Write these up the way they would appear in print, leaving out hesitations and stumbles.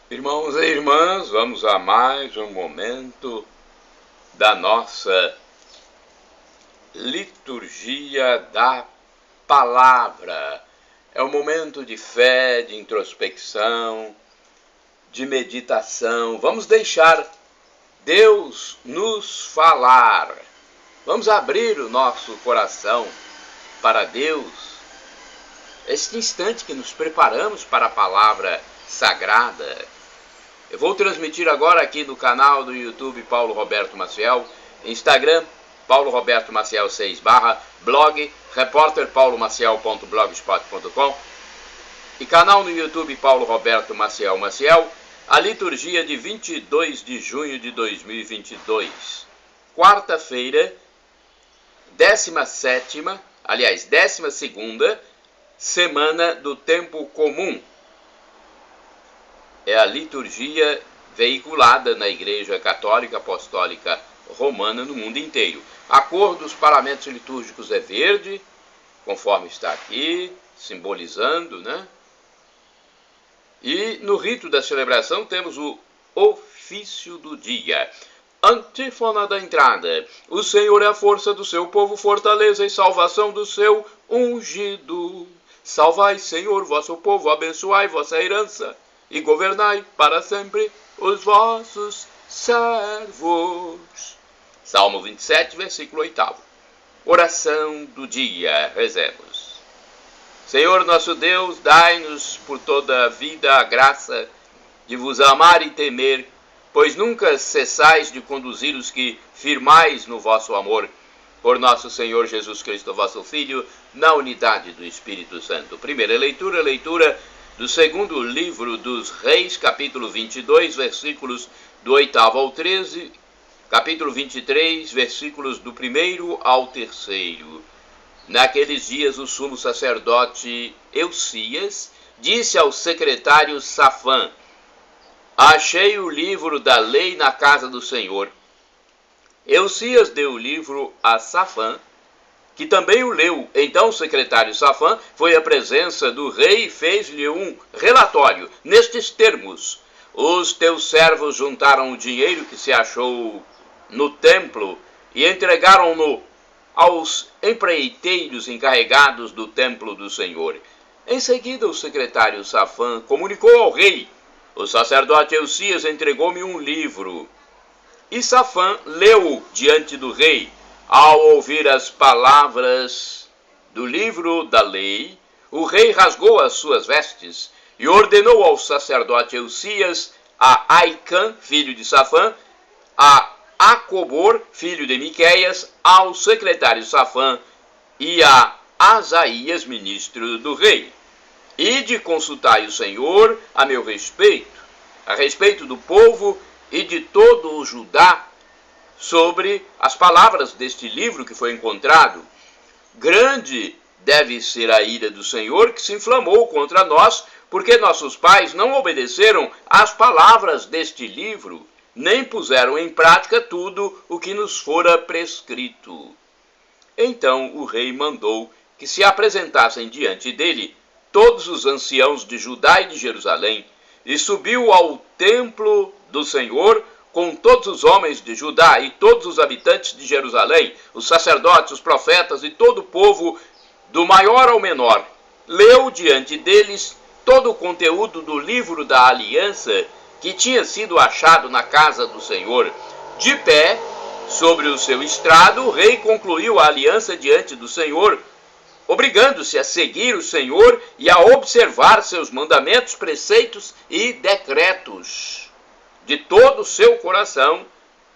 Irmãos e irmãs, vamos a mais um momento da nossa liturgia da palavra. É um momento de fé, de introspecção, de meditação. Vamos deixar Deus nos falar. Vamos abrir o nosso coração para Deus. Este instante que nos preparamos para a palavra sagrada. Eu vou transmitir agora aqui no canal do YouTube Paulo Roberto Maciel, Instagram Paulo Roberto Maciel 6 /, blog repórterpaulomaciel.blogspot.com e canal no YouTube Paulo Roberto Maciel Maciel, a liturgia de 22 de junho de 2022, quarta-feira, 12ª semana do tempo comum. É a liturgia veiculada na Igreja Católica Apostólica Romana no mundo inteiro. A cor dos paramentos litúrgicos é verde, conforme está aqui, simbolizando, né? E no rito da celebração temos o ofício do dia. Antífona da entrada. O Senhor é a força do seu povo, fortaleza e salvação do seu ungido. Salvai, Senhor, vosso povo, abençoai vossa herança e governai para sempre os vossos servos. Salmo 27, versículo 8. Oração do dia. Rezemos. Senhor nosso Deus, dai-nos por toda a vida a graça de vos amar e temer, pois nunca cessais de conduzir os que firmais no vosso amor. Por nosso Senhor Jesus Cristo, vosso Filho, na unidade do Espírito Santo. Primeira leitura do segundo livro dos Reis, capítulo 22, versículos do 8º ao 13, capítulo 23, versículos do 1º ao 3º. Naqueles dias, o sumo sacerdote Eusias disse ao secretário Safã: achei o livro da lei na casa do Senhor. Eusias deu o livro a Safã, que também o leu. Então o secretário Safã foi à presença do rei e fez-lhe um relatório, nestes termos: os teus servos juntaram o dinheiro que se achou no templo e entregaram-no aos empreiteiros encarregados do templo do Senhor. Em seguida o secretário Safã comunicou ao rei: o sacerdote Eusias entregou-me um livro. E Safã leu diante do rei. Ao ouvir as palavras do livro da lei, o rei rasgou as suas vestes e ordenou ao sacerdote Eusias, a Aicã, filho de Safã, a Acobor, filho de Miqueias, ao secretário Safã e a Asaías, ministro do rei: ide consultai o Senhor a meu respeito, a respeito do povo e de todo o Judá, sobre as palavras deste livro que foi encontrado. Grande deve ser a ira do Senhor que se inflamou contra nós, porque nossos pais não obedeceram às palavras deste livro, nem puseram em prática tudo o que nos fora prescrito. Então o rei mandou que se apresentassem diante dele todos os anciãos de Judá e de Jerusalém, e subiu ao templo do Senhor com todos os homens de Judá e todos os habitantes de Jerusalém, os sacerdotes, os profetas e todo o povo, do maior ao menor. Leu diante deles todo o conteúdo do livro da aliança que tinha sido achado na casa do Senhor. De pé, sobre o seu estrado, o rei concluiu a aliança diante do Senhor, obrigando-se a seguir o Senhor e a observar seus mandamentos, preceitos e decretos de todo o seu coração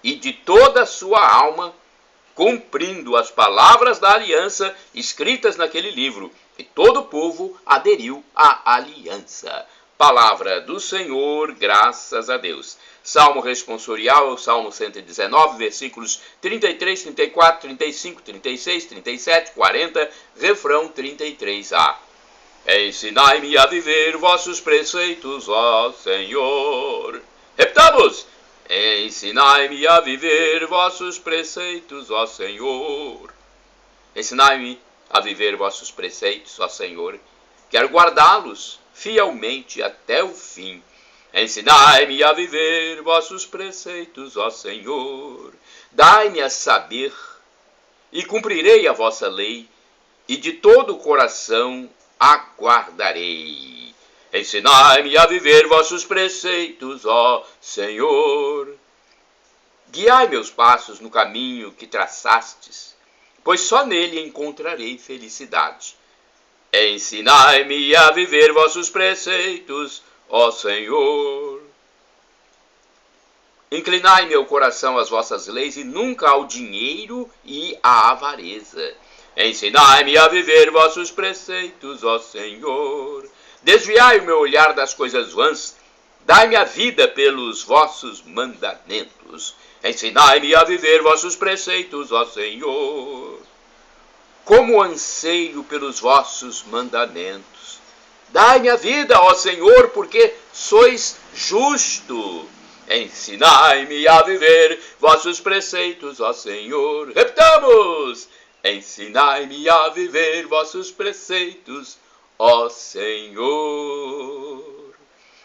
e de toda a sua alma, cumprindo as palavras da aliança escritas naquele livro. E todo o povo aderiu à aliança. Palavra do Senhor, graças a Deus. Salmo responsorial, Salmo 119, versículos 33, 34, 35, 36, 37, 40, refrão 33a. Ensinai-me a viver vossos preceitos, ó Senhor. Repitamos: ensinai-me a viver vossos preceitos, ó Senhor. Ensinai-me a viver vossos preceitos, ó Senhor. Quero guardá-los fielmente até o fim. Ensinai-me a viver vossos preceitos, ó Senhor. Dai-me a saber, e cumprirei a vossa lei, e de todo o coração aguardarei. Ensinai-me a viver vossos preceitos, ó Senhor. Guiai meus passos no caminho que traçastes, pois só nele encontrarei felicidade. Ensinai-me a viver vossos preceitos, ó Senhor. Inclinai meu coração às vossas leis e nunca ao dinheiro e à avareza. Ensinai-me a viver vossos preceitos, ó Senhor. Desviai o meu olhar das coisas vãs, dai-me a vida pelos vossos mandamentos. Ensinai-me a viver vossos preceitos, ó Senhor. Como anseio pelos vossos mandamentos. Dai-me a vida, ó Senhor, porque sois justo. Ensinai-me a viver vossos preceitos, ó Senhor. Repitamos! Ensinai-me a viver vossos preceitos, ó Senhor.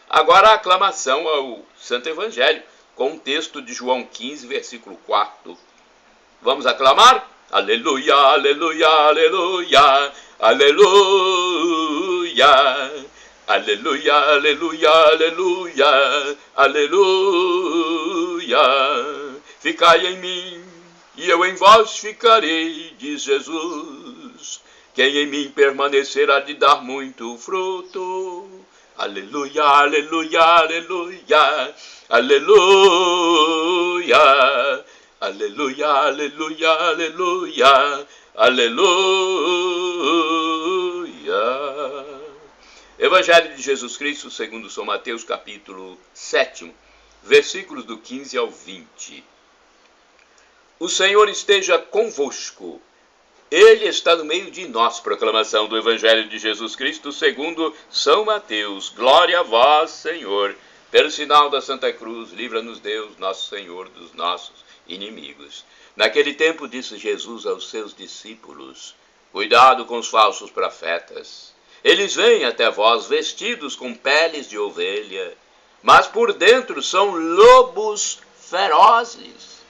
Agora a aclamação ao Santo Evangelho, com o texto de João 15, versículo 4. Vamos aclamar? Aleluia, aleluia, aleluia, aleluia. Aleluia, aleluia, aleluia, aleluia. Ficai em mim, e eu em vós ficarei, diz Jesus. Quem em mim permanecer há de dar muito fruto. Aleluia, aleluia, aleluia, aleluia. Aleluia, aleluia, aleluia, aleluia. Evangelho de Jesus Cristo, segundo São Mateus, capítulo 7, versículos do 15 ao 20. O Senhor esteja convosco. Ele está no meio de nós. Proclamação do Evangelho de Jesus Cristo, segundo São Mateus. Glória a vós, Senhor. Pelo sinal da Santa Cruz, livra-nos Deus, nosso Senhor, dos nossos inimigos. Naquele tempo disse Jesus aos seus discípulos: cuidado com os falsos profetas. Eles vêm até vós vestidos com peles de ovelha, mas por dentro são lobos ferozes.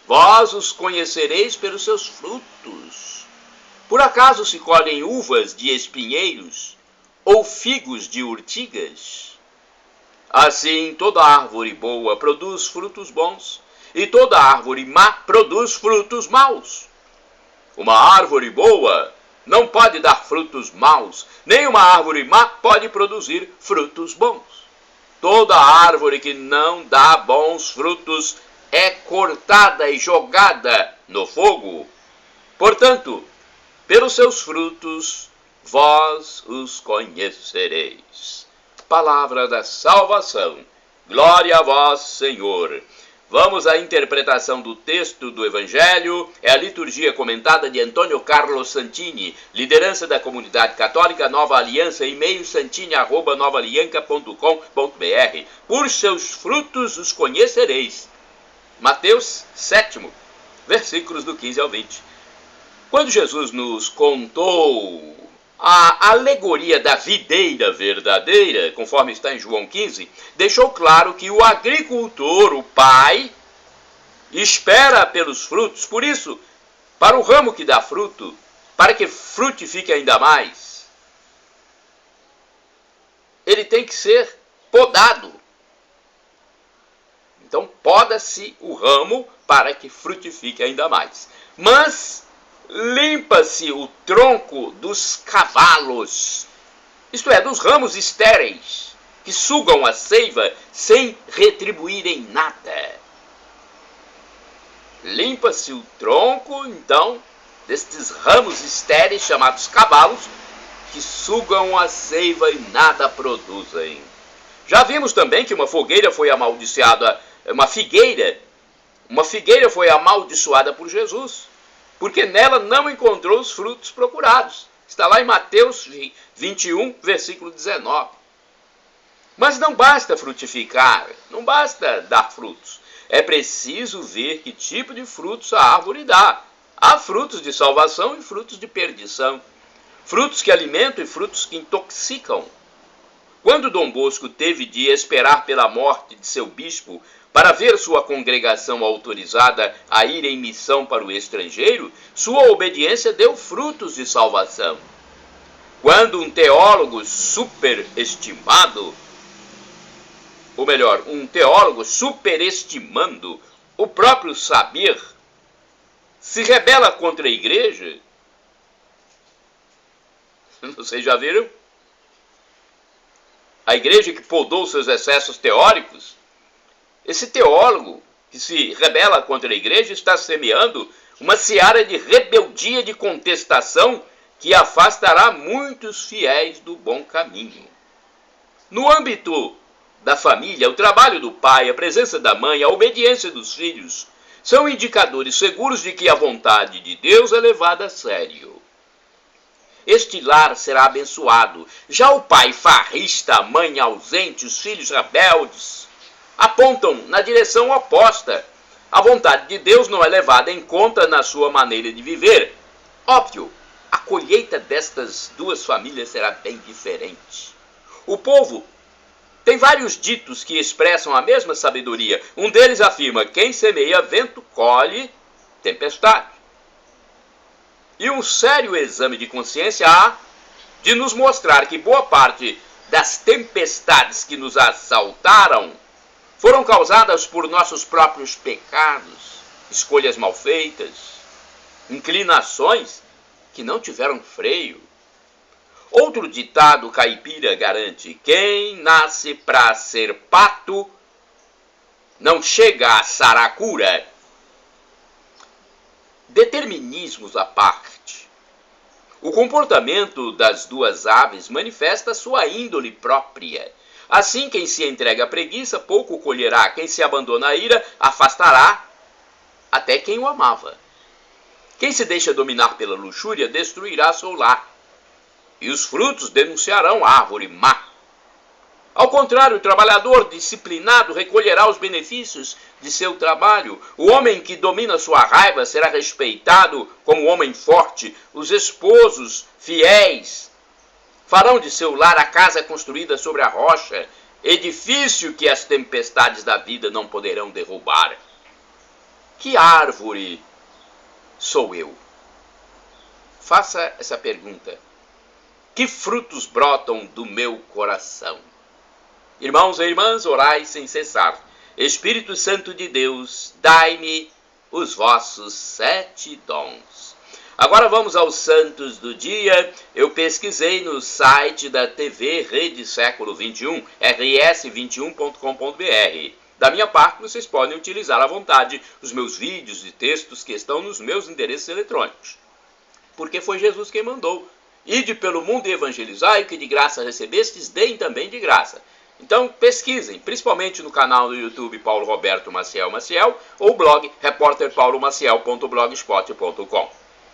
Vós os conhecereis pelos seus frutos. Por acaso se colhem uvas de espinheiros ou figos de urtigas? Assim, toda árvore boa produz frutos bons, e toda árvore má produz frutos maus. Uma árvore boa não pode dar frutos maus, nem uma árvore má pode produzir frutos bons. Toda árvore que não dá bons frutos é cortada e jogada no fogo. Portanto, pelos seus frutos vós os conhecereis. Palavra da salvação. Glória a vós, Senhor. Vamos à interpretação do texto do Evangelho. É a liturgia comentada de Antônio Carlos Santini, liderança da comunidade católica Nova Aliança, e-mail santini@novaalianca.com.br. Por seus frutos os conhecereis. Mateus 7, versículos do 15 ao 20. Quando Jesus nos contou a alegoria da videira verdadeira, conforme está em João 15, deixou claro que o agricultor, o pai, espera pelos frutos. Por isso, para o ramo que dá fruto, para que frutifique ainda mais, ele tem que ser podado. Então, poda-se o ramo para que frutifique ainda mais. Mas limpa-se o tronco dos cavalos, isto é, dos ramos estéreis, que sugam a seiva sem retribuírem nada. Limpa-se o tronco, então, destes ramos estéreis chamados cavalos, que sugam a seiva e nada produzem. Já vimos também que uma figueira foi amaldiçoada foi amaldiçoada por Jesus, porque nela não encontrou os frutos procurados. Está lá em Mateus 21, versículo 19. Mas não basta frutificar, não basta dar frutos. É preciso ver que tipo de frutos a árvore dá. Há frutos de salvação e frutos de perdição. Frutos que alimentam e frutos que intoxicam. Quando Dom Bosco teve de esperar pela morte de seu bispo para ver sua congregação autorizada a ir em missão para o estrangeiro, sua obediência deu frutos de salvação. Quando um teólogo superestimado, ou melhor, um teólogo superestimando o próprio saber, se rebela contra a igreja, vocês já viram? A igreja que podou seus excessos teóricos, esse teólogo que se rebela contra a igreja está semeando uma seara de rebeldia, de contestação, que afastará muitos fiéis do bom caminho. No âmbito da família, o trabalho do pai, a presença da mãe, a obediência dos filhos, são indicadores seguros de que a vontade de Deus é levada a sério. Este lar será abençoado. Já o pai farrista, a mãe ausente, os filhos rebeldes, apontam na direção oposta. A vontade de Deus não é levada em conta na sua maneira de viver. Óbvio, a colheita destas duas famílias será bem diferente. O povo tem vários ditos que expressam a mesma sabedoria. Um deles afirma: quem semeia vento colhe tempestade. E um sério exame de consciência há de nos mostrar que boa parte das tempestades que nos assaltaram foram causadas por nossos próprios pecados, escolhas mal feitas, inclinações que não tiveram freio. Outro ditado caipira garante: quem nasce para ser pato não chega a saracura. Determinismos à parte. O comportamento das duas aves manifesta sua índole própria. Assim, quem se entrega à preguiça pouco colherá, quem se abandona à ira afastará até quem o amava. Quem se deixa dominar pela luxúria destruirá seu lar, e os frutos denunciarão a árvore má. Ao contrário, o trabalhador disciplinado recolherá os benefícios de seu trabalho. O homem que domina sua raiva será respeitado como homem forte. Os esposos fiéis farão de seu lar a casa construída sobre a rocha, edifício que as tempestades da vida não poderão derrubar. Que árvore sou eu? Faça essa pergunta. Que frutos brotam do meu coração? Irmãos e irmãs, orai sem cessar. Espírito Santo de Deus, dai-me os vossos 7 dons. Agora vamos aos santos do dia. Eu pesquisei no site da TV Rede Século 21, rs21.com.br. Da minha parte, vocês podem utilizar à vontade os meus vídeos e textos que estão nos meus endereços eletrônicos. Porque foi Jesus quem mandou. Ide pelo mundo e evangelizai, o que de graça recebestes, deem também de graça. Então pesquisem, principalmente no canal do YouTube Paulo Roberto Maciel ou blog repórterpaulomaciel.blogspot.com.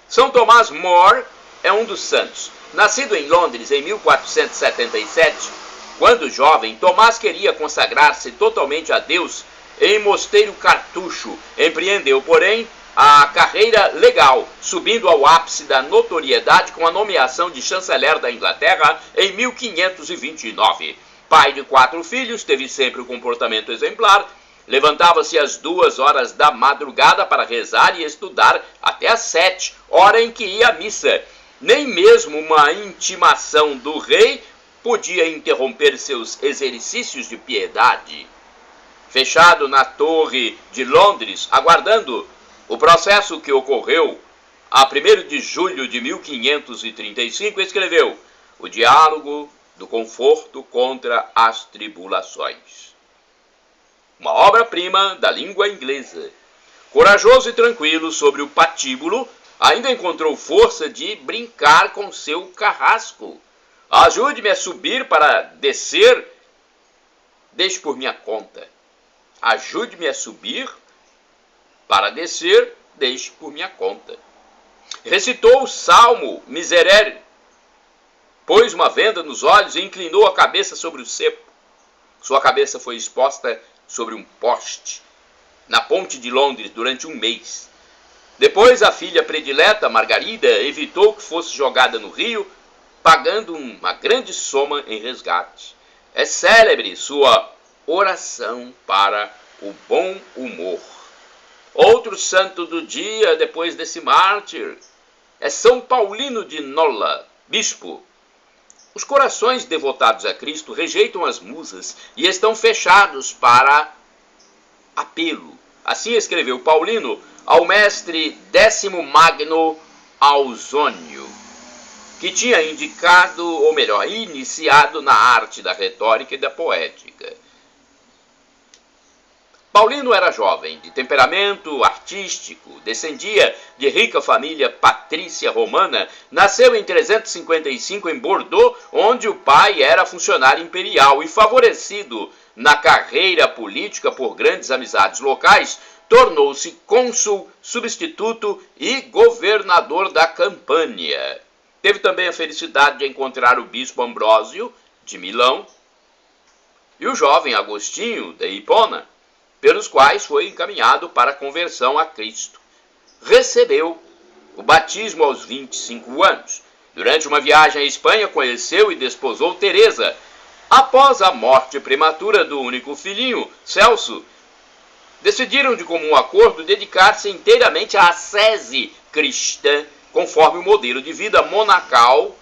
São Tomás More é um dos santos. Nascido em Londres em 1477, quando jovem, Tomás queria consagrar-se totalmente a Deus em Mosteiro Cartucho. Empreendeu, porém, a carreira legal, subindo ao ápice da notoriedade com a nomeação de chanceler da Inglaterra em 1529. Pai de 4 filhos, teve sempre um comportamento exemplar, levantava-se às 2 horas da madrugada para rezar e estudar até às 7, hora em que ia à missa. Nem mesmo uma intimação do rei podia interromper seus exercícios de piedade. Fechado na Torre de Londres, aguardando o processo que ocorreu a 1º de julho de 1535, escreveu O Diálogo do Conforto contra as Tribulações. Uma obra-prima da língua inglesa. Corajoso e tranquilo sobre o patíbulo, ainda encontrou força de brincar com seu carrasco. Ajude-me a subir para descer, deixe por minha conta. Ajude-me a subir para descer, deixe por minha conta. Recitou o salmo Miserere, pôs uma venda nos olhos e inclinou a cabeça sobre o cepo. Sua cabeça foi exposta sobre um poste, na ponte de Londres, durante 1 mês. Depois, a filha predileta, Margarida, evitou que fosse jogada no rio, pagando uma grande soma em resgate. É célebre sua oração para o bom humor. Outro santo do dia, depois desse mártir, é São Paulino de Nola, bispo. Os corações devotados a Cristo rejeitam as musas e estão fechados para apelo. Assim escreveu Paulino ao mestre Décimo Magno Ausônio, que tinha indicado, ou melhor, iniciado na arte da retórica e da poética. Paulino era jovem, de temperamento artístico, descendia de rica família patrícia romana, nasceu em 355 em Bordeaux, onde o pai era funcionário imperial e, favorecido na carreira política por grandes amizades locais, tornou-se cônsul, substituto e governador da Campânia. Teve também a felicidade de encontrar o bispo Ambrósio, de Milão, e o jovem Agostinho, de Hipona, pelos quais foi encaminhado para a conversão a Cristo. Recebeu o batismo aos 25 anos. Durante uma viagem à Espanha, conheceu e desposou Teresa. Após a morte prematura do único filhinho, Celso, decidiram de comum acordo dedicar-se inteiramente à ascese cristã, conforme o modelo de vida monacal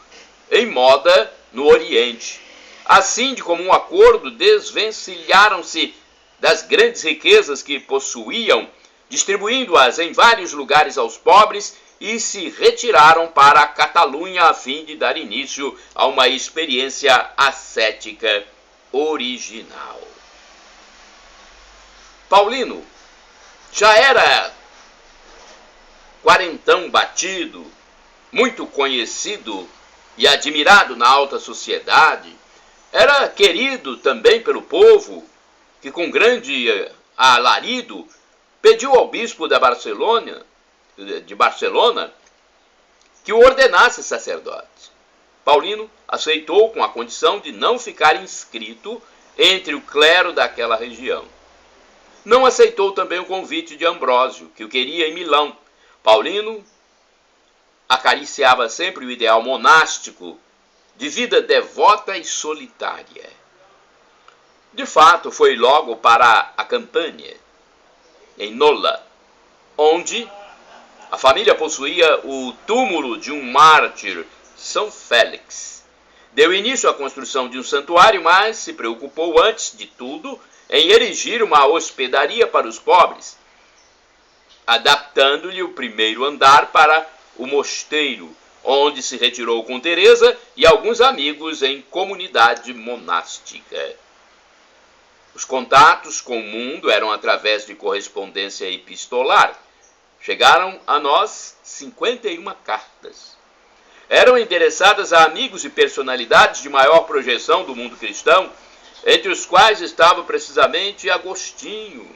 em moda no Oriente. Assim, de comum acordo, desvencilharam-se das grandes riquezas que possuíam, distribuindo-as em vários lugares aos pobres, e se retiraram para a Catalunha a fim de dar início a uma experiência ascética original. Paulino já era quarentão batido, muito conhecido e admirado na alta sociedade. Era querido também pelo povo, que com grande alarido pediu ao bispo de Barcelona que o ordenasse sacerdote. Paulino aceitou com a condição de não ficar inscrito entre o clero daquela região. Não aceitou também o convite de Ambrósio, que o queria em Milão. Paulino acariciava sempre o ideal monástico de vida devota e solitária. De fato, foi logo para a Campânia, em Nola, onde a família possuía o túmulo de um mártir, São Félix. Deu início à construção de um santuário, mas se preocupou antes de tudo em erigir uma hospedaria para os pobres, adaptando-lhe o primeiro andar para o mosteiro, onde se retirou com Teresa e alguns amigos em comunidade monástica. Os contatos com o mundo eram através de correspondência epistolar. Chegaram a nós 51 cartas. Eram endereçadas a amigos e personalidades de maior projeção do mundo cristão, entre os quais estava precisamente Agostinho.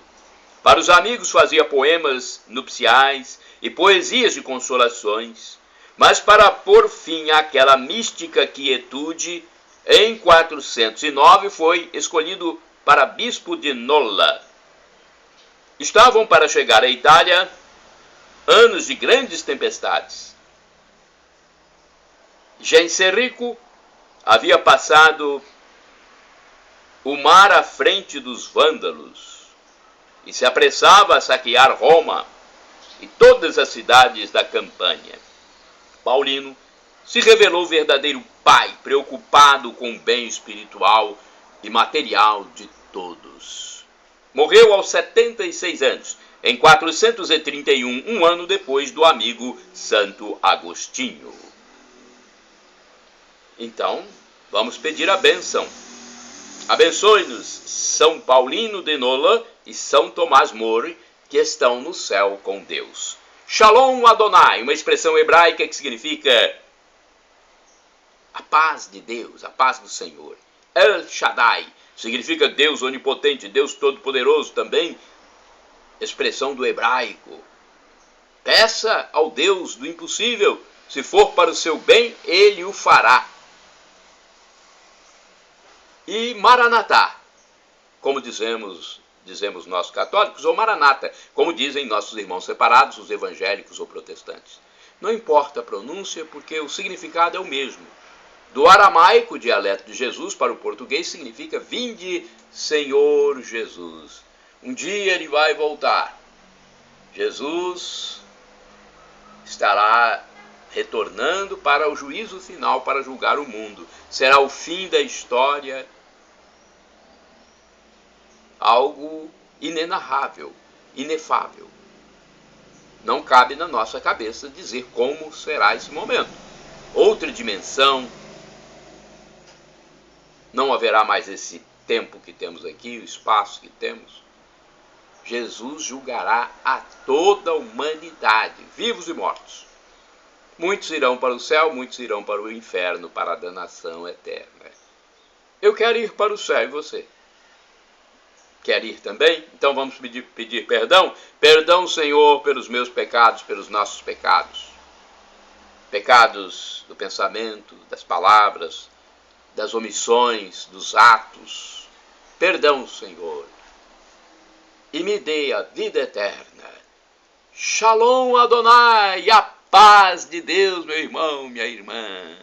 Para os amigos fazia poemas nupciais e poesias de consolações, mas para pôr fim àquela mística quietude, em 409 foi escolhido para bispo de Nola. Estavam para chegar à Itália anos de grandes tempestades. Genserico havia passado o mar à frente dos vândalos e se apressava a saquear Roma e todas as cidades da Campânia. Paulino se revelou verdadeiro pai, preocupado com o bem espiritual e material de todos. Morreu aos 76 anos, em 431, um ano depois do amigo Santo Agostinho. Então, vamos pedir a bênção. Abençoe-nos São Paulino de Nola e São Tomás More, que estão no céu com Deus. Shalom Adonai, uma expressão hebraica que significa a paz de Deus, a paz do Senhor. El Shaddai significa Deus onipotente, Deus todo-poderoso também, expressão do hebraico. Peça ao Deus do impossível, se for para o seu bem, ele o fará. E Maranatá, como dizemos nós católicos, ou Maranata, como dizem nossos irmãos separados, os evangélicos ou protestantes. Não importa a pronúncia, porque o significado é o mesmo. Do aramaico, dialeto de Jesus, para o português, significa vinde, Senhor Jesus. Um dia ele vai voltar. Jesus estará retornando para o juízo final, para julgar o mundo. Será o fim da história, algo inenarrável, inefável. Não cabe na nossa cabeça dizer como será esse momento. Outra dimensão, não haverá mais esse tempo que temos aqui, o espaço que temos. Jesus julgará a toda a humanidade, vivos e mortos. Muitos irão para o céu, muitos irão para o inferno, para a danação eterna. Eu quero ir para o céu, e você? Quer ir também? Então vamos pedir perdão? Perdão, Senhor, pelos meus pecados, pelos nossos pecados. Pecados do pensamento, das palavras, das omissões, dos atos. Perdão, Senhor. E me dê a vida eterna. Shalom Adonai, a paz de Deus, meu irmão, minha irmã.